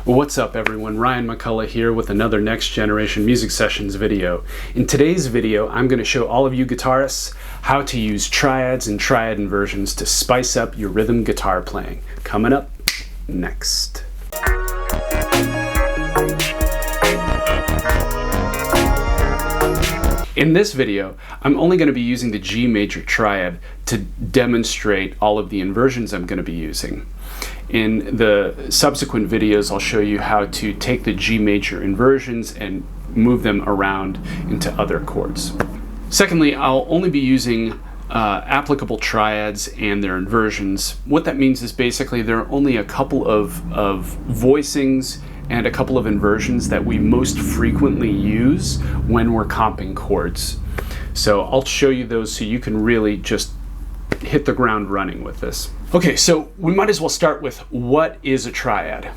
What's up everyone, Ryan McCulloch here with another Next Generation Music Sessions video. In today's video, I'm going to show all of you guitarists how to use triads and triad inversions to spice up your rhythm guitar playing. Coming up next. In this video, I'm only going to be using the G major triad to demonstrate all of the inversions I'm going to be using. In the subsequent videos, I'll show you how to take the G major inversions and move them around into other chords. Secondly, I'll only be using applicable triads and their inversions. What that means is basically there are only a couple of voicings and a couple of inversions that we most frequently use when we're comping chords. So I'll show you those so you can really just hit the ground running with this. Okay, so we might as well start with what is a triad.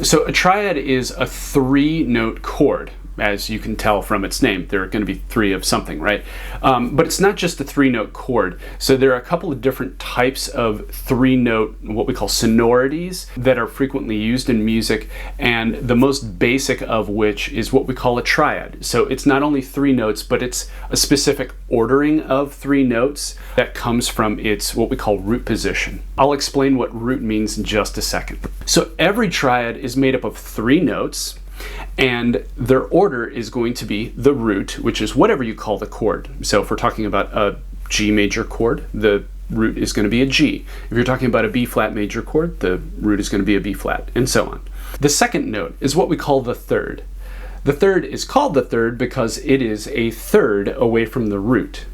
So a triad is a 3-note chord. As you can tell from its name, there are going to be 3 of something, right? But it's not just a 3-note chord. So there are a couple of different types of 3-note, what we call sonorities, that are frequently used in music, and the most basic of which is what we call a triad. So it's not only 3 notes, but it's a specific ordering of 3 notes that comes from its what we call root position. I'll explain what root means in just a second. So every triad is made up of 3 notes, and their order is going to be the root, which is whatever you call the chord. So if we're talking about a G major chord, the root is going to be a G. If you're talking about a B flat major chord, the root is going to be a B flat, and so on. The second note is what we call the third. The third is called the third because it is a third away from the root.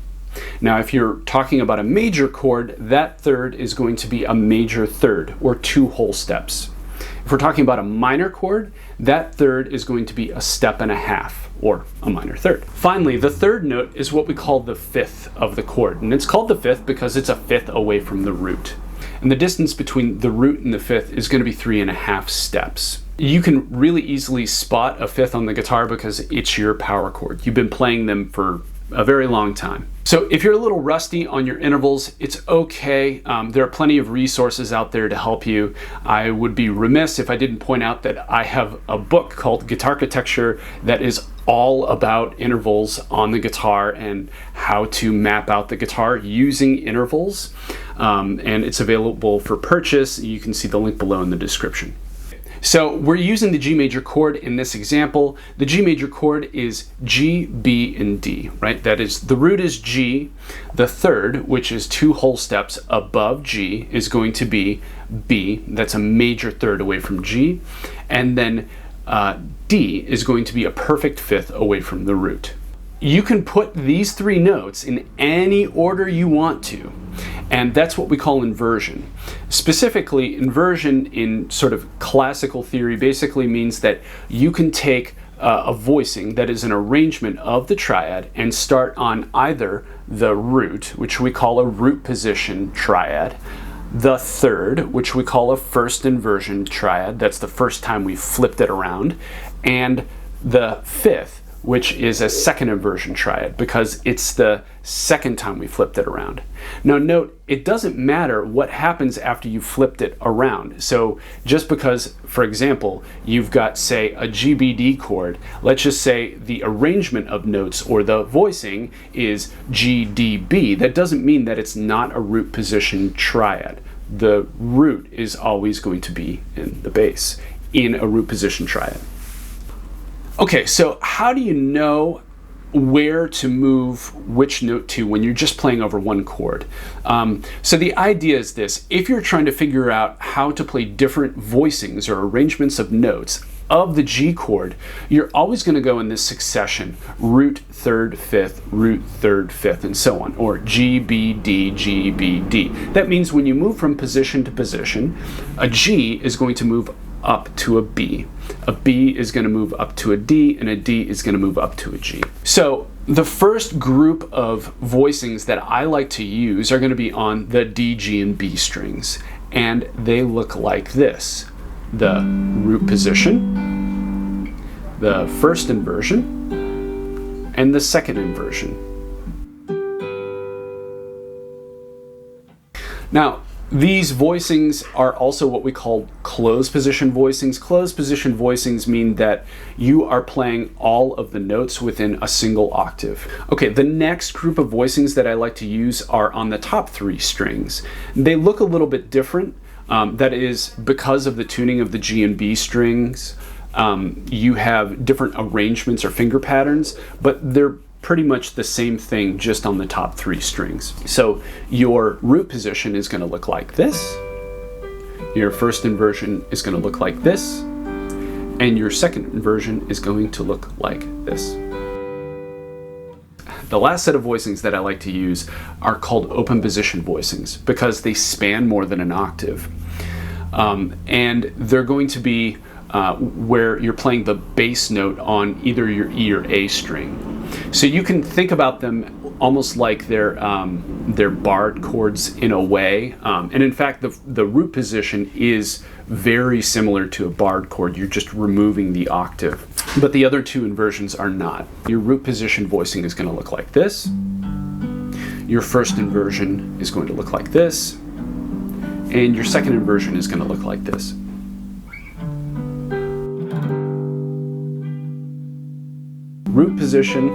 Now, if you're talking about a major chord, that third is going to be a major third, or 2 whole steps. If we're talking about a minor chord, that third is going to be a step and a half, or a minor third. Finally, the third note is what we call the 5th of the chord, and it's called the 5th because it's a 5th away from the root. And the distance between the root and the 5th is going to be 3.5 steps. You can really easily spot a 5th on the guitar because it's your power chord. You've been playing them for a very long time. So if you're a little rusty on your intervals, it's okay. There are plenty of resources out there to help you. I would be remiss if I didn't point out that I have a book called Guitarchitecture that is all about intervals on the guitar and how to map out the guitar using intervals. And it's available for purchase. You can see the link below in the description. So we're using the G major chord in this example. The G major chord is G, B, and D, right? That is, the root is G. The third, which is 2 whole steps above G, is going to be B. That's a major third away from G. And then D is going to be a perfect 5th away from the root. You can put these 3 notes in any order you want to, and that's what we call inversion. Specifically, inversion in sort of classical theory basically means that you can take a voicing that is an arrangement of the triad and start on either the root, which we call a root position triad, the third, which we call a first inversion triad, that's the first time we flipped it around, and the 5th, which is a second inversion triad because it's the second time we flipped it around. Now note, it doesn't matter what happens after you flipped it around. So just because, for example, you've got, say, a GBD chord, let's just say the arrangement of notes or the voicing is GDB, that doesn't mean that it's not a root position triad. The root is always going to be in the bass in a root position triad. Okay, so how do you know where to move which note to when you're just playing over one chord? So the idea is this: if you're trying to figure out how to play different voicings or arrangements of notes of the G chord, you're always going to go in this succession: root, third, 5th, root, third, 5th, and so on, or G, B, D, G, B, D. That means when you move from position to position, a G is going to move up to a B is going to move up to a D, and a D is going to move up to a G. So the first group of voicings that I like to use are going to be on the D, G, and B strings, and they look like this: the root position, the first inversion, and the second inversion. Now, These voicings are also what we call closed position voicings. Closed position voicings mean that you are playing all of the notes within a single octave. Okay, the next group of voicings that I like to use are on the top 3 strings. They look a little bit different. That is because of the tuning of the G and B strings. You have different arrangements or finger patterns, but they're pretty much the same thing, just on the top 3 strings. So your root position is going to look like this, your first inversion is going to look like this, and your second inversion is going to look like this. The last set of voicings that I like to use are called open position voicings because they span more than an octave. And they're going to be where you're playing the bass note on either your E or A string. So you can think about them almost like they're barred chords in a way. And in fact, the root position is very similar to a barred chord. You're just removing the octave. But the other 2 inversions are not. Your root position voicing is going to look like this. Your first inversion is going to look like this. And your second inversion is going to look like this. Root position,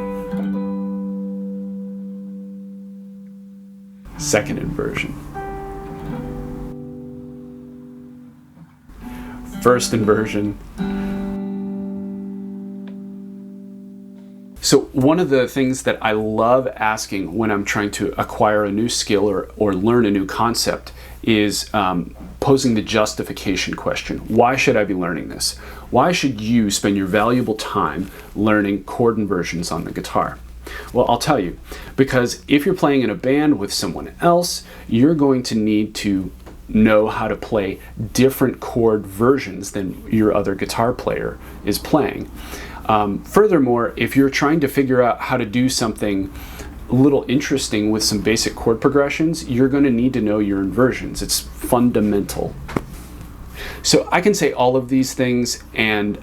second inversion. First inversion. So one of the things that I love asking when I'm trying to acquire a new skill or learn a new concept is posing the justification question. Why should I be learning this? Why should you spend your valuable time learning chord inversions on the guitar? Well, I'll tell you, because if you're playing in a band with someone else, you're going to need to know how to play different chord versions than your other guitar player is playing. Furthermore, if you're trying to figure out how to do something a little interesting with some basic chord progressions, you're going to need to know your inversions. It's fundamental. So I can say all of these things, and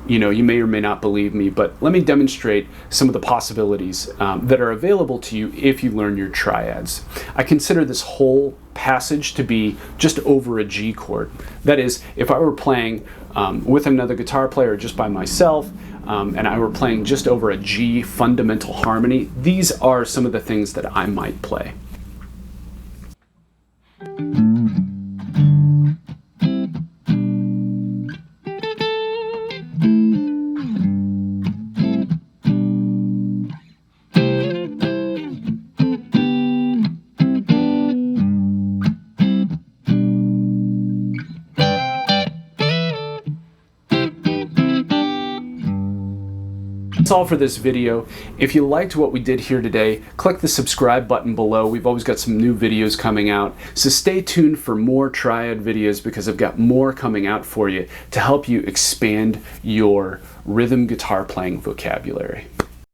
you may or may not believe me, but let me demonstrate some of the possibilities that are available to you if you learn your triads. I consider this whole passage to be just over a G chord. That is, if I were playing with another guitar player just by myself, and I were playing just over a G fundamental harmony, these are some of the things that I might play. That's all for this video. If you liked what we did here today, click the subscribe button below. We've always got some new videos coming out. So stay tuned for more Triad videos because I've got more coming out for you to help you expand your rhythm guitar playing vocabulary.